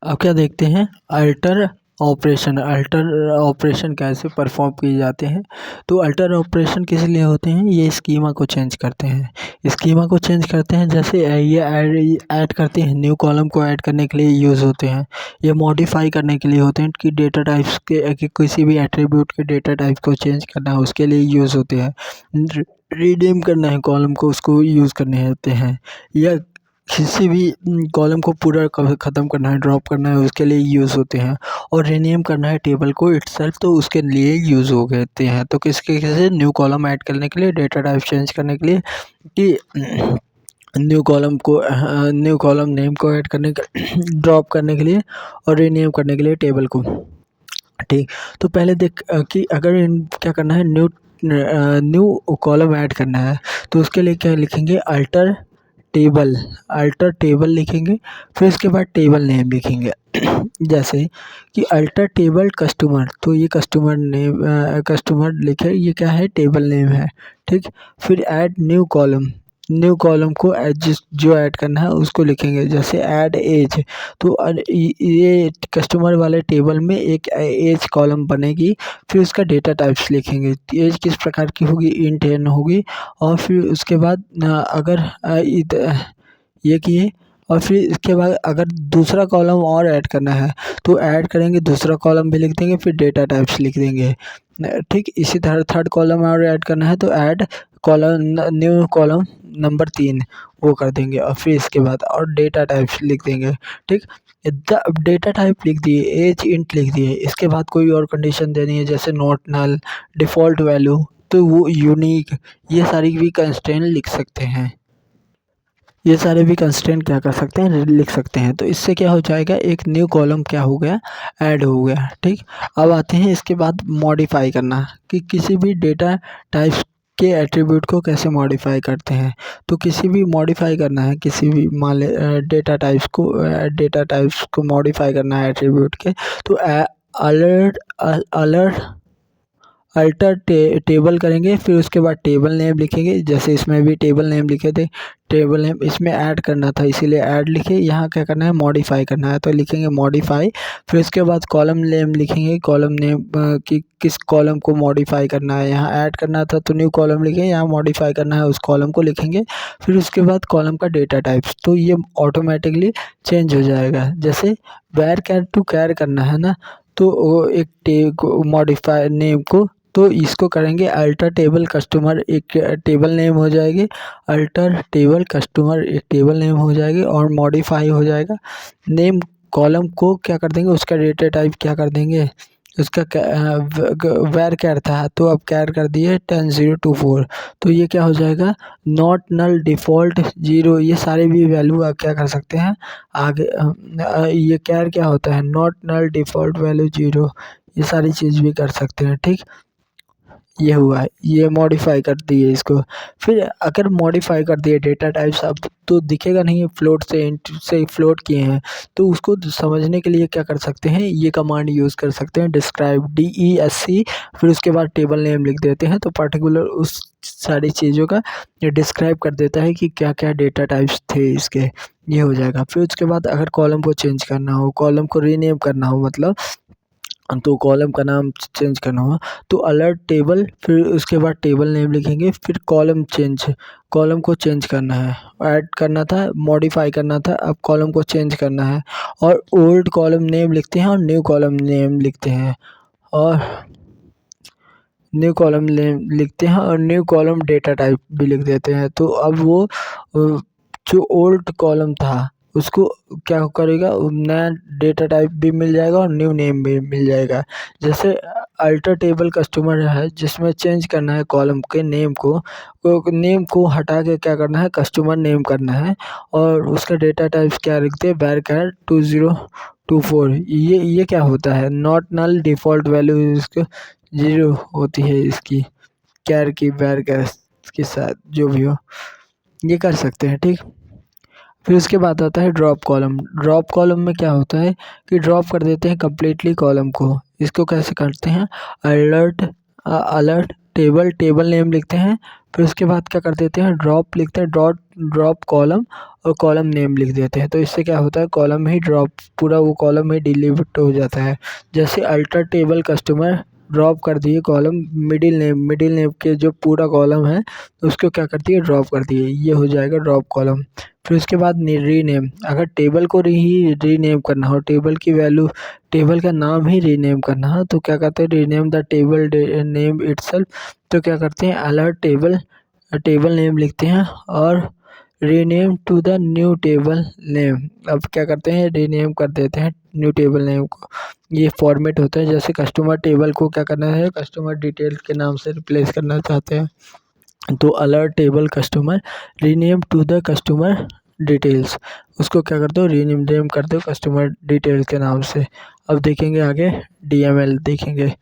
अब क्या देखते हैं, अल्टर ऑपरेशन कैसे परफॉर्म किए जाते हैं। तो अल्टर ऑपरेशन किस लिए होते हैं, ये स्कीमा को चेंज करते हैं। स्कीमा को चेंज करते हैं जैसे ये ऐड करते हैं, न्यू कॉलम को ऐड करने के लिए यूज़ होते हैं। ये मॉडिफाई करने के लिए होते हैं कि डेटा टाइप्स के कि किसी भी एट्रीब्यूट के डेटा टाइप को चेंज करना है उसके लिए यूज़ होते हैं। रिडीम करना है कॉलम को, उसको यूज़ करने होते हैं। या किसी भी कॉलम को पूरा ख़त्म करना है, ड्रॉप करना है, उसके लिए यूज़ होते हैं। और रीनेम करना है टेबल को इटसेल्फ, तो उसके लिए यूज़ होते हैं। तो किसके कैसे न्यू कॉलम ऐड करने के लिए, डेटा टाइप चेंज करने के लिए, कि न्यू कॉलम नेम को ऐड करने के ड्रॉप करने के लिए और रीनेम करने के लिए टेबल को। ठीक, तो पहले देख कि अगर क्या करना है, न्यू कॉलम ऐड करना है तो उसके लिए क्या लिखेंगे, अल्टर टेबल लिखेंगे। फिर उसके बाद टेबल नेम लिखेंगे जैसे कि अल्टर टेबल कस्टमर, तो ये कस्टमर नेम कस्टमर लिखे, ये क्या है, टेबल नेम है। ठीक, फिर ऐड न्यू कॉलम को जो ऐड करना है उसको लिखेंगे, जैसे ऐड एज। तो ये कस्टमर वाले टेबल में एक एज कॉलम बनेगी। फिर उसका डेटा टाइप्स लिखेंगे, एज किस प्रकार की होगी, इंट एन होगी। और फिर उसके बाद अगर ये किए, और फिर इसके बाद अगर दूसरा कॉलम और ऐड करना है तो ऐड करेंगे, दूसरा कॉलम भी लिख देंगे, फिर डेटा टाइप्स लिख देंगे। ठीक, इसी तरह थर्ड कॉलम और ऐड करना है तो ऐड न्यू कॉलम नंबर 3 वो कर देंगे, और फिर इसके बाद और डेटा टाइप्स लिख देंगे। ठीक, डेटा टाइप लिख दिए, एज इंट लिख दिए, इसके बाद कोई और कंडीशन देनी है जैसे नॉट नल, डिफ़ॉल्ट वैल्यू, तो वो यूनिक, ये सारी भी कंस्ट्रेंट लिख सकते हैं। ये सारे भी कंस्ट्रेंट क्या कर सकते हैं, लिख सकते हैं। तो इससे क्या हो जाएगा, एक न्यू कॉलम क्या हो गया, ऐड हो गया। ठीक, अब आते हैं इसके बाद मॉडिफाई करना, कि किसी भी डेटा टाइप्स के एट्रीब्यूट को कैसे मॉडिफाई करते हैं। तो किसी भी मॉडिफाई करना है, किसी भी मान ले डेटा टाइप्स को मॉडिफाई करना है एट्रीब्यूट के, तो अलर्ट अलर्ट अल्टर टेबल करेंगे। फिर उसके बाद टेबल नेम लिखेंगे, जैसे इसमें भी टेबल नेम लिखे थे, टेबल नेम इसमें ऐड करना था इसीलिए ऐड लिखे। यहाँ क्या करना है, मॉडिफाई करना है, तो लिखेंगे मॉडिफाई। फिर उसके बाद कॉलम नेम लिखेंगे, कॉलम नेम कि किस कॉलम को मॉडिफाई करना है। यहाँ ऐड करना था तो न्यू कॉलम लिखेंगे, यहाँ मॉडिफाई करना है उस कॉलम को लिखेंगे। फिर उसके बाद कॉलम का डेटा टाइप्स, तो ये ऑटोमेटिकली चेंज हो जाएगा। जैसे वेर कैर टू कैर करना है ना, तो वो एक मॉडिफाई नेम को, तो इसको करेंगे अल्टर टेबल कस्टमर, एक टेबल नेम हो जाएगी, अल्टर टेबल कस्टमर एक टेबल नेम हो जाएगी, और मॉडिफाई हो जाएगा। नेम कॉलम को क्या कर देंगे, उसका डेटा टाइप क्या कर देंगे, उसका वेर कैर था तो अब कैर कर दिए 10024, तो ये क्या हो जाएगा, नॉट नल डिफ़ॉल्ट 0। ये सारे भी वैल्यू आप क्या कर सकते हैं आगे। ये कैर क्या होता है, नॉट नल डिफ़ॉल्ट वैल्यू 0, ये सारी चीज़ भी कर सकते हैं। ठीक, ये हुआ है, ये मॉडिफाई कर दिए इसको। फिर अगर मॉडिफाई कर दिए डेटा टाइप्स, अब तो दिखेगा नहीं, फ्लोट से इंट से फ्लोट किए हैं, तो उसको समझने के लिए क्या कर सकते हैं, ये कमांड यूज़ कर सकते हैं, डिस्क्राइब DESC। फिर उसके बाद टेबल नेम लिख देते हैं, तो पर्टिकुलर उस सारी चीज़ों का ये डिस्क्राइब कर देता है कि क्या क्या डेटा टाइप्स थे इसके, ये हो जाएगा। फिर उसके बाद अगर कॉलम को चेंज करना हो, कॉलम को रीनेम करना हो, मतलब तो कॉलम का नाम चेंज करना होगा, तो अलर्ट टेबल, फिर उसके बाद टेबल नेम लिखेंगे, फिर कॉलम को चेंज करना है, ऐड करना था, मॉडिफाई करना था, अब कॉलम को चेंज करना है। और ओल्ड कॉलम नेम लिखते हैं और न्यू कॉलम नेम लिखते हैं, और न्यू कॉलम डेटा टाइप भी लिख देते हैं। तो अब वो जो ओल्ड कॉलम था उसको क्या करेगा, नया डेटा टाइप भी मिल जाएगा और न्यू नेम भी मिल जाएगा। जैसे अल्टर टेबल कस्टमर है, जिसमें चेंज करना है कॉलम के नेम को हटा के क्या करना है, कस्टमर नेम करना है, और उसका डेटा टाइप्स क्या लिखते हैं, वैरचर 2024। ये क्या होता है, नॉट नल डिफ़ॉल्ट वैल्यू इसको 0 होती है, इसकी कैर की वैरचर के साथ जो भी हो, ये कर सकते हैं। ठीक, फिर उसके बाद आता है ड्रॉप कॉलम में क्या होता है कि ड्रॉप कर देते हैं कम्प्लीटली कॉलम को। इसको कैसे करते हैं, अलर्ट टेबल नेम लिखते हैं, फिर उसके बाद क्या कर देते हैं, ड्रॉप लिखते हैं, ड्रॉप कॉलम और कॉलम नेम लिख देते हैं। तो इससे क्या होता है, कॉलम ही ड्रॉप, पूरा वो कॉलम ही डिलीट हो जाता है। जैसे अल्टर टेबल कस्टमर ड्रॉप कर दिए कॉलम, मिडिल नेम के जो पूरा कॉलम है उसको क्या कर दिए, ड्रॉप कर दिए, ये हो जाएगा ड्रॉप कॉलम। फिर उसके बाद रीनेम, अगर टेबल को रीनेम करना हो, टेबल की वैल्यू, टेबल का नाम ही रीनेम करना हो, तो क्या करते हैं, rename the table name itself. तो क्या करते हैं, अलर्ट टेबल नेम लिखते हैं और rename to the new table name. अब क्या करते हैं, रीनेम कर देते हैं न्यू टेबल नेम को। ये फॉर्मेट होता है, जैसे कस्टमर टेबल को क्या करना है, कस्टमर डिटेल्स के नाम से रिप्लेस करना चाहते हैं, तो alert table customer rename to the customer details, उसको क्या करते हो, रीनेम कर दो कस्टमर डिटेल्स के नाम से। अब देखेंगे आगे DML देखेंगे।